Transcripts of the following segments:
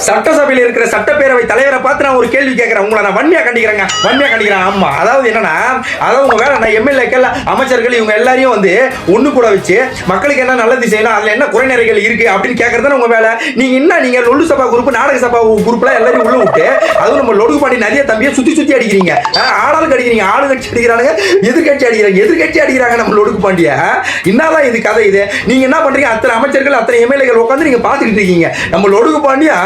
சட்டசபையில் இருக்கிற சட்டப்பேரவை தலைவரை பார்த்து நான் ஒரு கேள்வி கேட்கிறேன். உங்களை நான் வன்மையா கண்டிக்கிறேன். ஆமா, அதாவது என்னன்னா, அதாவது உங்க வேலை நான் எம்எல்ஏக்கள் அமைச்சர்கள் இவங்க எல்லாரையும் வந்து ஒண்ணு கூட வச்சு மக்களுக்கு என்ன நல்லது செய்யணும், அதுல என்ன குறைநிறைகள் இருக்கு அப்படின்னு கேட்கறது உங்க வேலை. நீங்க லொல்லு சபா குரூப் நாடக சபா குரூப்ல எல்லாரையும் உள்ள விட்டு அதுவும் நம்ம லொடுகு பாண்டி நிறைய தம்பியை சுத்தி அடிக்கிறீங்க. ஆளுக்கு அடிக்கிறீங்க, ஆளுங்கட்சி அடிக்கிறாங்க, எதிர்கட்சி அடிக்கிறாங்க நம்ம லொடுகு பாண்டிய. என்னதான் இது கதை? இது நீங்க என்ன பண்றீங்க? அத்தனை அமைச்சர்கள் அத்தனை எம்எல்ஏக்கள் உட்காந்து நீங்க பாத்துக்கிட்டு இருக்கீங்க. நம்ம லொடுகு பாண்டியா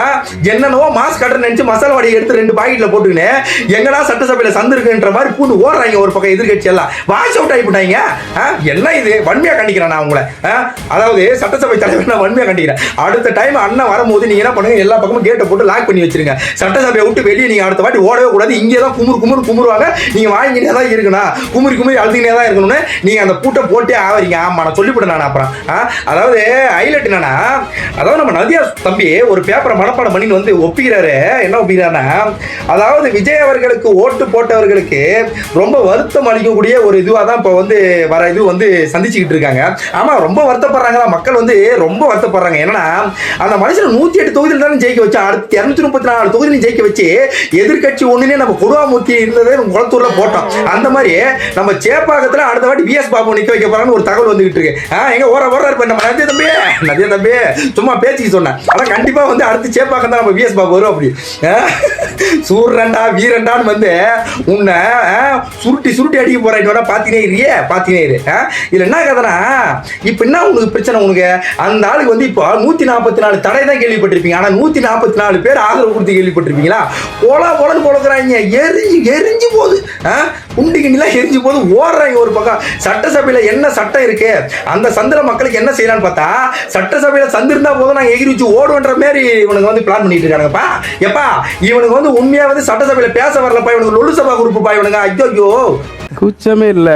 என்னவோ மாஸ் கட்டர் நினைச்சு மசாலா வடையை எடுத்து 2 பாக்கெட்ல போட்டுக்கின்னு எங்கடா சட்டசபையில சந்திருக்குன்ற மாதிரி பூந்து ஓடுறாங்க. ஒரு பக்கம் எதிர்கட்சி எல்லாம் வாஷ் அவுட் ஆகிட்டாங்க. என்ன இது? வன்மையா கண்டிக்கிறேன் நான் உங்களை. அதாவது சட்டசபை தலைவர் நான் வன்மையா கண்டிக்கிறேன். அடுத்த டைம் அண்ணன் வரும்போது நீங்க என்ன பண்ணுங்க, எல்லா பக்கமும் கேட்டை போட்டு லாக் பண்ணி வச்சிருங்க. சட்டசபையை விட்டு வெளியே நீங்க அடுத்த வாட்டி ஓடவே கூடாது. இங்கே தான் குமுறுவாங்க. நீங்க வாங்கினே தான் இருக்கணும், குமுறி அழுதுனே தான் இருக்கணும்னு நீங்க அந்த பூட்டை போட்டே ஆவறீங்க. ஆமா, நான் சொல்லிவிட்டேன் நான் அப்புறம். அதாவது ஹைலைட் என்னன்னா, அதாவது நம்ம நதியா தம்பி ஒரு பேப்பரை மனப்பாடம் பண்ணி வந்து ஒப்பிக்கிறாரு. என்ன ஒப்பிக்கிறாருன்னா, அதாவது விஜய் அவர்களுக்கு ஓட்டு போட்டவர்களுக்கு ரொம்ப வருத்தம் அளிக்கக்கூடிய ஒரு இதுவாக தான் இப்போ வந்து வர இது வந்து சந்திச்சுக்கிட்டு இருக்காங்க. ஆமா, ரொம்ப வருத்தப்படுறாங்க மக்கள் வந்து ரொம்ப வருத்தப்படுறாங்க. என்னன்னா, அந்த மனுஷன் 108 தொகுதியில் தானே ஜெயிக்க வச்சு, அடுத்து 234 தொகுதியிலும் ஜெயிக்க வச்சு எதிர்கட்சி ஒண்ணுனே நம்ம கொடுவாமூர்த்தி இருந்ததே குளத்தூர்ல போட்டோம். அந்த மாதிரி நம்ம சேப்பாக்கத்தில் அடுத்த வாட்டி விஎஸ் பாபு நிக்க வைக்க போறான்னு ஒரு தகவல் வந்துகிட்டு இருக்கு. எங்க ஓடுறாரு இப்ப நம்ம நதியா தம்பி சும்மா பேச்சுக்கு சொன்னேன். ஆனா கண்டிப்பா வந்து அடுத்து சேப்பாக்கம் தான் நம்ம விஎஸ் பாபு வரும். அப்படி சூரண்டா வீரண்டான்னு வந்து உன்னை சுருட்டி அடிக்க போறேன். பாத்தீனே இரு. இதுல என்ன கதைனா, இப்ப என்ன உங்களுக்கு பிரச்சனை? உனக்கு அந்த ஆளுக்கு வந்து இப்போ 144 தடை தான் கேள்விப்பட்டிருப்பீங்க. ஆனா 144 பேர் ஆதரவு கொடுத்து கேள்விப்பட்டிருப்பீங்களா? போலன்னு போலக்குறாங்க. எரிஞ்சு போகுது. குண்டிகிண்டிலாம் எரிஞ்சு போது ஓடுறாங்க. ஒரு பக்கம் சட்டசபையில என்ன சட்டம் இருக்கு, அந்த சந்திர மக்களுக்கு என்ன செய்யலான்னு பார்த்தா, சட்டசபையில சந்து இருந்தா போதும் நாங்க எகிரி வச்சு ஓடுன்ற மாதிரி இவனுக்கு வந்து பிளான் பண்ணிட்டு இருக்காங்கப்பா. எப்பா இவனுக்கு வந்து உண்மையா வந்து சட்டசபையில பேச வரலப்பா. இவனுக்கு லொல்லு சபா குரூப் பா. இவனுங்க ஐயோ கூச்சமே இல்ல.